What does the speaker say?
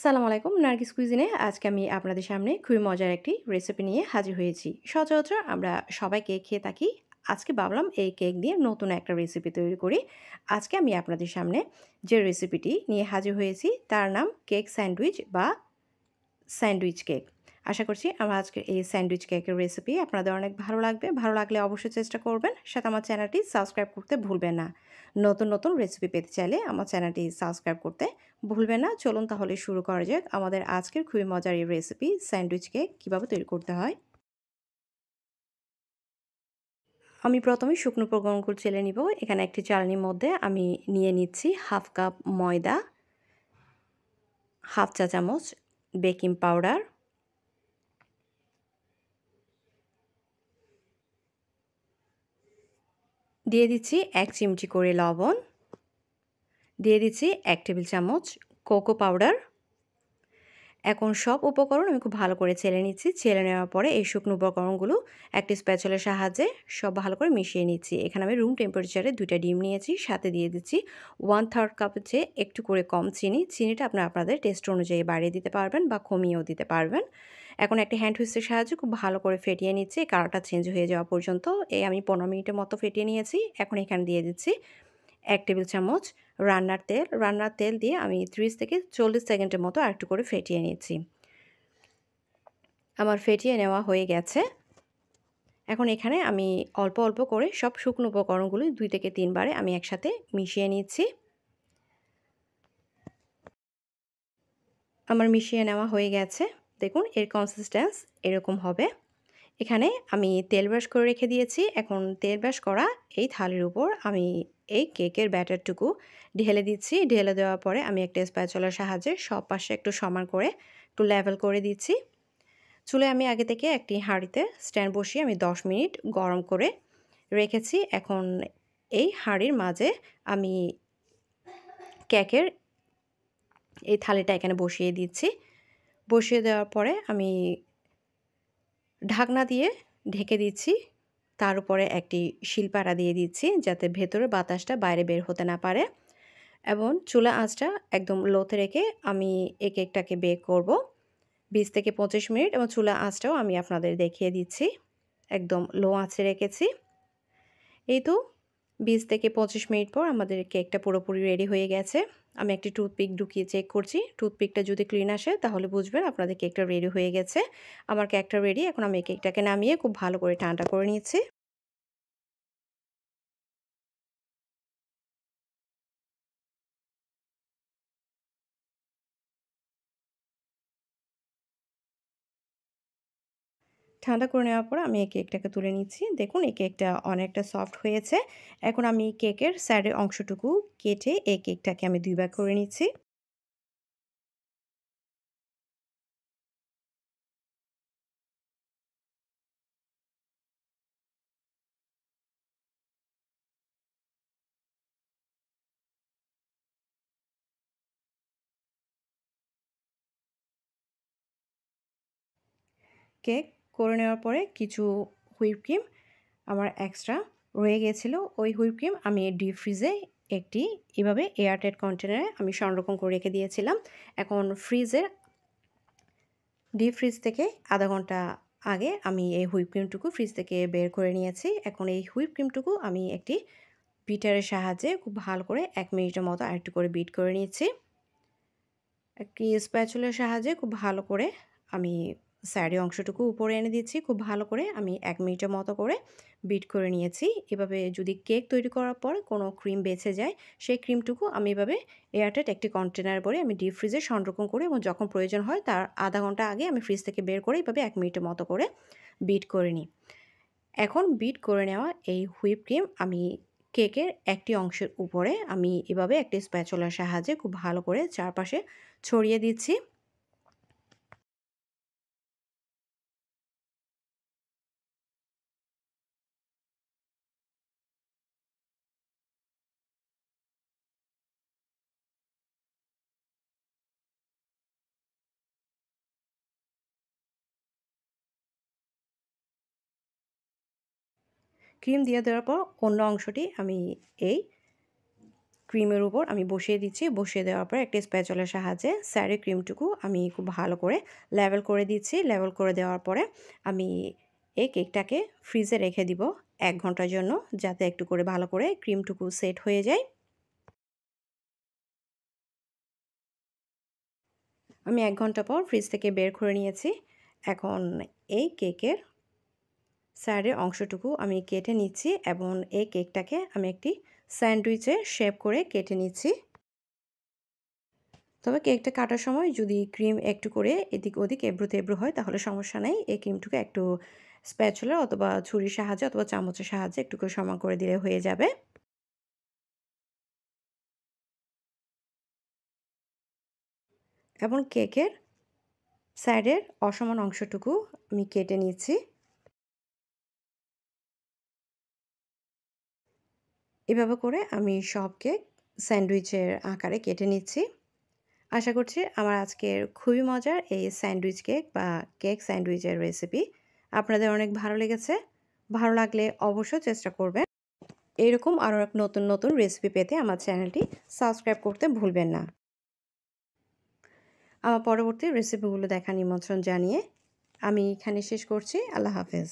আসসালামু আলাইকুম। নার্গিস কুইজিনে আজকে আমি আপনাদের সামনে খুবই মজার একটি রেসিপি নিয়ে হাজির হয়েছি। সচরাচর আমরা সবাই কেক খেয়ে থাকি। আজকে ভাবলাম এই কেক দিয়ে নতুন একটা রেসিপি তৈরি করি। আজকে আমি আপনাদের সামনে যে রেসিপিটি নিয়ে হাজির হয়েছি তার নাম কেক স্যান্ডউইচ বা স্যান্ডউইচ কেক। আশা করছি আমার আজকের এই স্যান্ডউইচ কেকের রেসিপি আপনাদের অনেক ভালো লাগবে। ভালো লাগলে অবশ্যই চেষ্টা করবেন। সাথে আমার চ্যানেলটি সাবস্ক্রাইব করতে ভুলবেন না। নতুন রেসিপি পেতে চাইলে আমার চ্যানেলটি সাবস্ক্রাইব করতে ভুলবেন না। চলুন তাহলে শুরু করা যাক আমাদের আজকের খুবই মজার এই রেসিপি স্যান্ডউইচ কেক কীভাবে তৈরি করতে হয়। আমি প্রথমে শুকনো উপকরণগুলো চেলে নিব। এখানে একটি চালনির মধ্যে আমি নিয়ে নিচ্ছি 1/2 কাপ ময়দা, 1/2 চা চামচ বেকিং পাউডার, দিয়ে দিচ্ছি 1 চিমটি করে লবণ, দিয়ে দিচ্ছি 1 টেবিল চামচ কোকো পাউডার। এখন সব উপকরণ আমি খুব ভালো করে চেলে নিচ্ছি। চেলে নেওয়ার পরে এই শুকনো উপকরণগুলো একটি স্প্যাচুলার সাহায্যে সব ভালো করে মিশিয়ে নিচ্ছি। এখানে আমি রুম টেম্পারেচারে 2টা ডিম নিয়েছি। সাথে দিয়ে দিচ্ছি 1/3 কাপের চেয়ে একটু করে কম চিনি। চিনিটা আপনাদের টেস্ট অনুযায়ী বাড়িয়ে দিতে পারবেন বা কমিয়েও দিতে পারবেন। এখন একটা হ্যান্ড হুইস্কের সাহায্যে খুব ভালো করে ফেটিয়ে নিচ্ছি। কালারটা চেঞ্জ হয়ে যাওয়া পর্যন্ত আমি 15 মিনিটের মতো ফেটিয়ে নিয়েছি। এখন এখানে দিয়ে দিচ্ছি 1 টেবিল চামচ রান্নার তেল। রান্নার তেল দিয়ে আমি 30 থেকে 40 সেকেন্ডের মতো আরেকটু করে ফেটিয়ে নিচ্ছি। আমার ফেটিয়ে নেওয়া হয়ে গেছে। এখন এখানে আমি অল্প করে সব শুকনো উপকরণগুলো 2 থেকে 3 বারে আমি একসাথে মিশিয়ে নিচ্ছি। আমার মিশিয়ে নেওয়া হয়ে গেছে। দেখুন এর কনসিস্টেন্স এরকম হবে। এখানে আমি তেল ব্রাশ করে রেখে দিয়েছি। এখন তেল ব্রাশ করা এই থালির উপর আমি এই কেকের ব্যাটারটুকু ঢেলে দিচ্ছি। ঢেলে দেওয়ার পরে আমি একটা স্প্যাচুলার সাহায্যে সব পাশে একটু সমান করে একটু লেভেল করে দিচ্ছি। চুলায় আমি আগে থেকে একটি হাঁড়িতে স্ট্যান্ড বসিয়ে আমি 10 মিনিট গরম করে রেখেছি। এখন এই হাঁড়ির মাঝে আমি কেকের এই থালিটা এখানে বসিয়ে দিচ্ছি। বসিয়ে দেওয়ার পরে আমি ঢাকনা দিয়ে ঢেকে দিচ্ছি। তার উপরে একটি শিলপাটা দিয়ে দিচ্ছি যাতে ভেতরের বাতাসটা বাইরে বের হতে না পারে, এবং চুলা আঁচটা একদম লোতে রেখে আমি এই কেকটাকে বেক করব 20 থেকে 25 মিনিট, এবং চুলা আঁচটাও আমি আপনাদের দেখিয়ে দিচ্ছি। একদম লো আঁচে রেখেছি। এই তো 20 থেকে 25 মিনিট পর আমাদের কেকটা পুরোপুরি রেডি হয়ে গেছে। আমি একটি টুথপিক ঢুকিয়ে চেক করছি। টুথপিকটা যদি ক্লিন আসে তাহলে বুঝবেন আপনাদের কেকটা রেডি হয়ে গেছে। আমার কেকটা রেডি। এখন আমি এই কেকটাকে নামিয়ে খুব ভালো করে ঠান্ডা করে নিচ্ছি। ঠান্ডা করে নেওয়ার পর আমি এই কেকটাকে তুলে নিচ্ছি। দেখুন এই কেকটা অনেকটা সফট হয়েছে। এখন আমি কেকের সাইডের অংশটুকু কেটে এই কেকটাকে আমি 2 ভাগ করে নিচ্ছি। কেক করে নেওয়ার পরে কিছু হুইপ ক্রিম আমার এক্সট্রা রয়ে গিয়েছিল। ওই হুইপ ক্রিম আমি ডিপ ফ্রিজে একটি এভাবে এয়ারটাইট কন্টেনারে আমি সংরক্ষণ করে রেখে দিয়েছিলাম। এখন ডিপ ফ্রিজ থেকে আধা ঘন্টা আগে আমি এই হুইপ ক্রিমটুকু ফ্রিজ থেকে বের করে নিয়েছি। এখন এই হুইপ ক্রিমটুকু আমি একটি বিটারের সাহায্যে খুব ভালো করে 1 মিনিটের মতো আরেকটু করে বিট করে নিয়েছি। একটি স্প্যাচুলার সাহায্যে খুব ভালো করে আমি সাইডের অংশটুকু উপরে এনে দিচ্ছি। খুব ভালো করে আমি 1 মিনিটের মতো করে বিট করে নিয়েছি। এভাবে যদি কেক তৈরি করার পর কোনো ক্রিম বেঁচে যায়, সেই ক্রিমটুকু আমি এভাবে এয়ারটাইট একটি কন্টেনারে ভরে আমি ডিপ ফ্রিজে সংরক্ষণ করি, এবং যখন প্রয়োজন হয় তার আধা ঘন্টা আগে আমি ফ্রিজ থেকে বের করে এভাবে 1 মিনিটের মতো করে বিট করে নিই। এখন বিট করে নেওয়া এই হুইপ ক্রিম আমি কেকের একটি অংশের উপরে আমি এভাবে একটি স্প্যাচুলার সাহায্যে খুব ভালো করে চারপাশে ছড়িয়ে দিচ্ছি। ক্রিম দিয়ে দেওয়ার পর অন্য অংশটি আমি এই ক্রিমের উপর আমি বসিয়ে দিচ্ছি। বসিয়ে দেওয়ার পর একটা স্প্যাচুলার সাহায্যে সাইডের ক্রিমটুকু আমি খুব ভালো করে লেভেল করে দিচ্ছি। লেভেল করে দেওয়ার পরে আমি এই কেকটাকে ফ্রিজে রেখে দিব ১ ঘন্টার জন্য, যাতে একটু করে ভালো করে ক্রিমটুকু সেট হয়ে যায়। আমি ১ ঘন্টা পর ফ্রিজ থেকে বের করে নিয়েছি। এখন এই কেকের সাইডের অংশটুকু আমি কেটে নিচ্ছি এবং এই কেকটাকে আমি একটি স্যান্ডউইচে শেপ করে কেটে নিচ্ছি। তবে কেকটা কাটার সময় যদি ক্রিম একটু করে এদিক ওদিক এবড়ো-তেবড়ো হয় তাহলে সমস্যা নেই। এই ক্রিমটুকু একটু স্প্যাচুলা অথবা ছুরির সাহায্যে অথবা চামচের সাহায্যে একটু করে সমান করে দিলে হয়ে যাবে। এবং কেকের সাইডের অসমান অংশটুকু আমি কেটে নিচ্ছি। এভাবে করে আমি সব কেক স্যান্ডউইচের আকারে কেটে নিচ্ছি। আশা করছি আমার আজকের খুবই মজার এই স্যান্ডউইচ কেক বা কেক স্যান্ডউইচের রেসিপি আপনাদের অনেক ভালো লেগেছে। ভালো লাগলে অবশ্যই চেষ্টা করবেন। এরকম আরও নতুন নতুন রেসিপি পেতে আমার চ্যানেলটি সাবস্ক্রাইব করতে ভুলবেন না। আমার পরবর্তী রেসিপিগুলো দেখার নিমন্ত্রণ জানিয়ে আমি এখানে শেষ করছি। আল্লাহ হাফেজ।